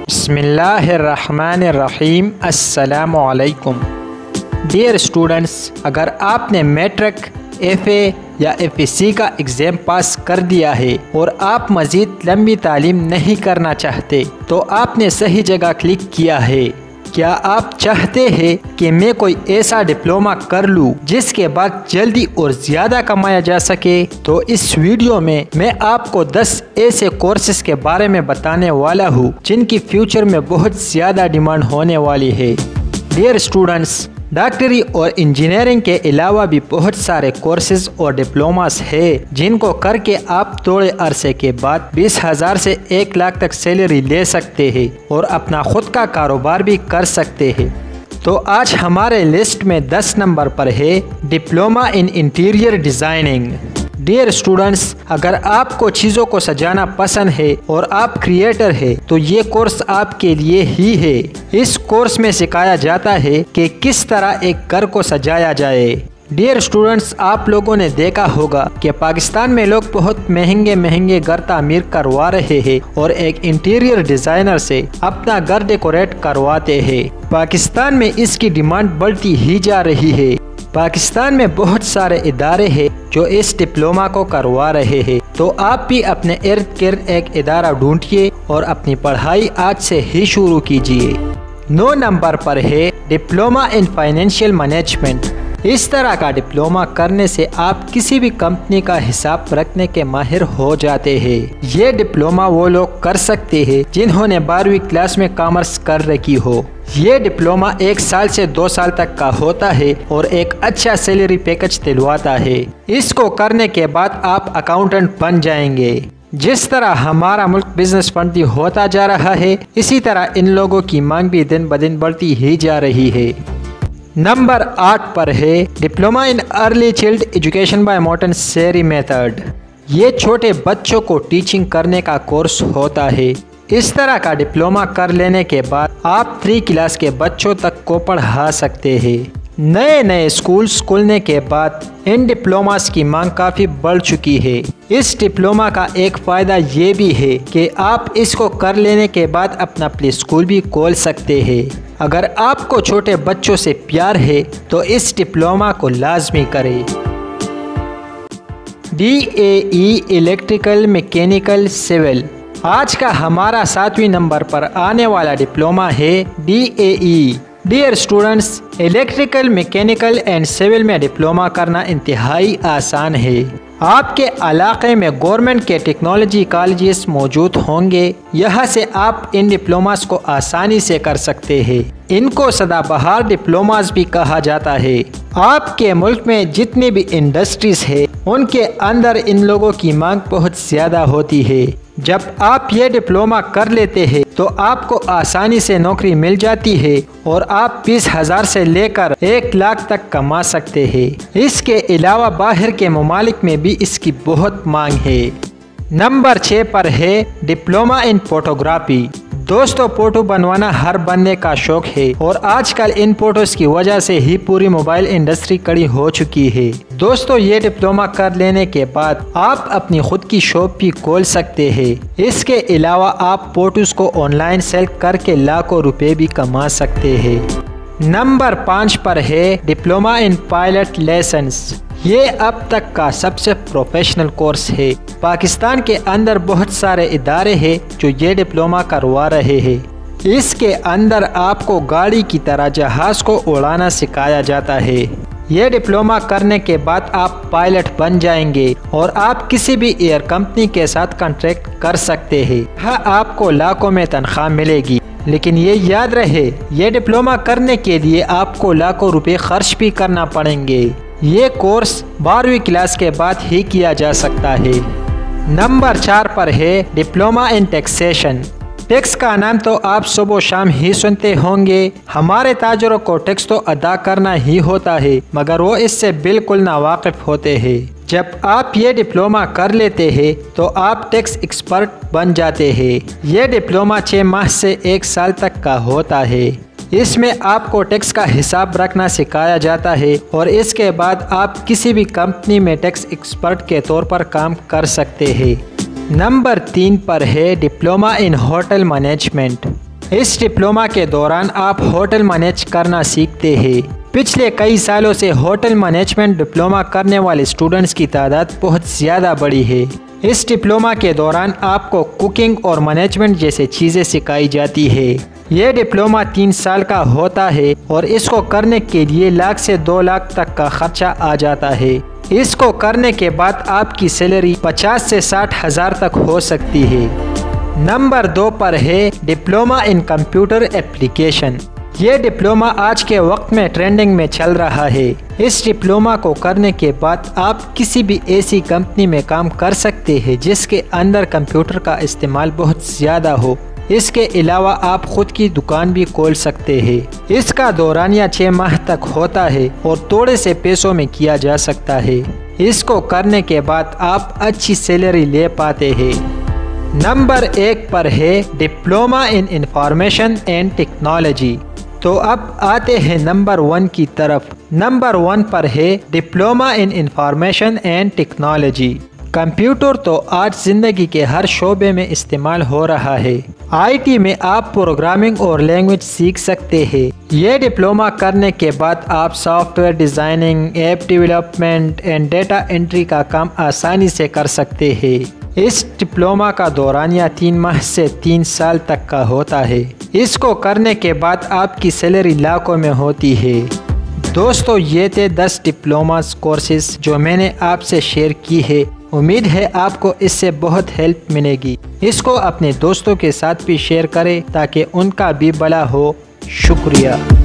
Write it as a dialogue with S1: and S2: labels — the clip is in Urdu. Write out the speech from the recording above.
S1: بسم اللہ الرحمن الرحیم۔ السلام علیکم ڈیئر اسٹوڈنٹس، اگر آپ نے میٹرک، ایف اے یا ایف ایس سی کا ایگزام پاس کر دیا ہے اور آپ مزید لمبی تعلیم نہیں کرنا چاہتے تو آپ نے صحیح جگہ کلک کیا ہے۔ کیا آپ چاہتے ہیں کہ میں کوئی ایسا ڈپلومہ کر لوں جس کے بعد جلدی اور زیادہ کمایا جا سکے؟ تو اس ویڈیو میں آپ کو 10 ایسے کورسز کے بارے میں بتانے والا ہوں جن کی فیوچر میں بہت زیادہ ڈیمانڈ ہونے والی ہے۔ ڈیئر اسٹوڈنٹس، ڈاکٹری اور انجینئرنگ کے علاوہ بھی بہت سارے کورسز اور ڈپلوماس ہیں جن کو کر کے آپ تھوڑے عرصے کے بعد 20,000 سے 1 لاکھ تک سیلری لے سکتے ہیں اور اپنا خود کا کاروبار بھی کر سکتے ہیں۔ تو آج ہمارے لسٹ میں 10 نمبر پر ہے ڈپلومہ ان انٹیریئر ڈیزائننگ۔ ڈیئر اسٹوڈنٹس، اگر آپ کو چیزوں کو سجانا پسند ہے اور آپ کریٹر ہے تو یہ کورس آپ کے لیے ہی ہے۔ اس کورس میں سکھایا جاتا ہے کہ کس طرح ایک گھر کو سجایا جائے۔ ڈیئر اسٹوڈنٹس، آپ لوگوں نے دیکھا ہوگا کہ پاکستان میں لوگ بہت مہنگے گھر تعمیر کروا رہے ہیں اور ایک انٹیریئر ڈیزائنر سے اپنا گھر ڈیکوریٹ کرواتے ہیں۔ پاکستان میں اس کی ڈیمانڈ بڑھتی ہی جا رہی ہے۔ پاکستان میں بہت سارے ادارے ہیں جو اس ڈپلومہ کو کروا رہے ہیں، تو آپ بھی اپنے ارد گرد ایک ادارہ ڈھونڈیے اور اپنی پڑھائی آج سے ہی شروع کیجیے۔ 9 نمبر پر ہے ڈپلومہ ان فائنینشیل مینجمنٹ۔ اس طرح کا ڈپلومہ کرنے سے آپ کسی بھی کمپنی کا حساب رکھنے کے ماہر ہو جاتے ہیں۔ یہ ڈپلومہ وہ لوگ کر سکتے ہیں جنہوں نے 12ویں کلاس میں کامرس کر رکھی ہو۔ یہ ڈپلومہ 1 سال سے 2 سال تک کا ہوتا ہے اور ایک اچھا سیلری پیکج دلواتا ہے۔ اس کو کرنے کے بعد آپ اکاؤنٹنٹ بن جائیں گے۔ جس طرح ہمارا ملک بزنس فرینڈلی ہوتا جا رہا ہے، اسی طرح ان لوگوں کی مانگ بھی دن بدن بڑھتی ہی جا رہی ہے۔ نمبر 8 پر ہے diploma in early child education by Montessori method. یہ چھوٹے بچوں کو ٹیچنگ کرنے کا کورس ہوتا ہے۔ اس طرح کا ڈپلومہ کر لینے کے بعد آپ 3 کلاس کے بچوں تک کو پڑھا سکتے ہیں۔ نئے اسکولز کھلنے کے بعد ان ڈپلوماس کی مانگ کافی بڑھ چکی ہے۔ اس ڈپلومہ کا ایک فائدہ یہ بھی ہے کہ آپ اس کو کر لینے کے بعد اپنا پلے اسکول بھی کھول سکتے ہیں۔ اگر آپ کو چھوٹے بچوں سے پیار ہے تو اس ڈپلومہ کو لازمی کریں۔ DAE electrical mechanical civil. آج کا ہمارا 7ویں نمبر پر آنے والا ڈپلومہ ہے DAE۔ Dear students, electrical mechanical and civil میں ڈپلومہ کرنا انتہائی آسان ہے۔ آپ کے علاقے میں گورنمنٹ کے ٹیکنالوجی کالجز موجود ہوں گے، یہاں سے آپ ان ڈپلوماس کو آسانی سے کر سکتے ہیں۔ ان کو سدا بہار ڈپلوماس بھی کہا جاتا ہے۔ آپ کے ملک میں جتنی بھی انڈسٹریز ہیں ان کے اندر ان لوگوں کی مانگ بہت زیادہ ہوتی ہے۔ جب آپ یہ ڈپلومہ کر لیتے ہیں تو آپ کو آسانی سے نوکری مل جاتی ہے اور آپ 20,000 سے لے کر 1 لاکھ تک کما سکتے ہیں۔ اس کے علاوہ باہر کے ممالک میں بھی اس کی بہت مانگ ہے۔ نمبر 6 پر ہے ڈپلومہ ان فوٹوگرافی۔ دوستو، فوٹو بنوانا ہر بندے کا شوق ہے اور آج کل ان فوٹوز کی وجہ سے ہی پوری موبائل انڈسٹری کڑی ہو چکی ہے۔ دوستو، یہ ڈپلومہ کر لینے کے بعد آپ اپنی خود کی شاپ بھی کھول سکتے ہیں۔ اس کے علاوہ آپ فوٹوز کو آن لائن سیل کر کے لاکھوں روپے بھی کما سکتے ہیں۔ نمبر 5 پر ہے ڈپلومہ ان پائلٹ لائسنس۔ یہ اب تک کا سب سے پروفیشنل کورس ہے۔ پاکستان کے اندر بہت سارے ادارے ہیں جو یہ ڈپلومہ کروا رہے ہیں۔ اس کے اندر آپ کو گاڑی کی طرح جہاز کو اڑانا سکھایا جاتا ہے۔ یہ ڈپلومہ کرنے کے بعد آپ پائلٹ بن جائیں گے اور آپ کسی بھی ایئر کمپنی کے ساتھ کانٹریکٹ کر سکتے ہیں۔ ہاں، آپ کو لاکھوں میں تنخواہ ملے گی، لیکن یہ یاد رہے یہ ڈپلومہ کرنے کے لیے آپ کو لاکھوں روپے خرچ بھی کرنا پڑیں گے۔ یہ کورس 12ویں کلاس کے بعد ہی کیا جا سکتا ہے۔ نمبر 4 پر ہے ڈپلومہ ان ٹیکسیشن۔ ٹیکس کا نام تو آپ صبح و شام ہی سنتے ہوں گے۔ ہمارے تاجروں کو ٹیکس تو ادا کرنا ہی ہوتا ہے، مگر وہ اس سے بالکل ناواقف ہوتے ہیں۔ جب آپ یہ ڈپلومہ کر لیتے ہیں تو آپ ٹیکس ایکسپرٹ بن جاتے ہیں۔ یہ ڈپلومہ 6 ماہ سے 1 سال تک کا ہوتا ہے۔ اس میں آپ کو ٹیکس کا حساب رکھنا سکھایا جاتا ہے اور اس کے بعد آپ کسی بھی کمپنی میں ٹیکس ایکسپرٹ کے طور پر کام کر سکتے ہیں۔ نمبر 3 پر ہے ڈپلومہ ان ہوٹل مینجمنٹ۔ اس ڈپلوما کے دوران آپ ہوٹل مینیج کرنا سیکھتے ہیں۔ پچھلے کئی سالوں سے ہوٹل مینجمنٹ ڈپلوما کرنے والے اسٹوڈنٹس کی تعداد بہت زیادہ بڑی ہے۔ اس ڈپلوما کے دوران آپ کو کوکنگ اور مینجمنٹ جیسے چیزیں سکھائی جاتی ہے۔ یہ ڈپلوما 3 سال کا ہوتا ہے اور اس کو کرنے کے لیے 1 لاکھ سے 2 لاکھ تک کا خرچہ آ جاتا ہے۔ اس کو کرنے کے بعد آپ کی سیلری 50 سے 60 ہزار تک ہو سکتی ہے۔ نمبر 2 پر ہے ڈپلوما ان کمپیوٹر ایپلیکیشن۔ یہ ڈپلوما آج کے وقت میں ٹرینڈنگ میں چل رہا ہے۔ اس ڈپلوما کو کرنے کے بعد آپ کسی بھی ایسی کمپنی میں کام کر سکتے ہیں جس کے اندر کمپیوٹر کا استعمال بہت زیادہ ہو۔ اس کے علاوہ آپ خود کی دکان بھی کھول سکتے ہیں۔ اس کا دورانیہ 6 ماہ تک ہوتا ہے اور تھوڑے سے پیسوں میں کیا جا سکتا ہے۔ اس کو کرنے کے بعد آپ اچھی سیلری لے پاتے ہیں۔ نمبر 1 پر ہے diploma in information and technology. تو اب آتے ہیں نمبر 1 کی طرف۔ نمبر 1 پر ہے diploma in information and technology. Computer تو آج زندگی کے ہر شعبے میں استعمال ہو رہا ہے۔ IT میں آپ پروگرامنگ اور لینگویج سیکھ سکتے ہیں۔ یہ ڈپلوما کرنے کے بعد آپ soft where designing, app development and data entry کا کام آسانی سے کر سکتے ہیں۔ اس ڈپلوما کا دورانیہ 3 ماہ سے 3 سال تک کا ہوتا ہے۔ اس کو کرنے کے بعد آپ کی سیلری لاکھوں میں ہوتی ہے۔ دوستو، یہ تھے 10 ڈپلوماز کورسز جو میں نے آپ سے شیئر کی ہے۔ امید ہے آپ کو اس سے بہت ہیلپ ملے گی۔ اس کو اپنے دوستوں کے ساتھ بھی شیئر کریں تاکہ ان کا بھی بھلا ہو۔ شکریہ۔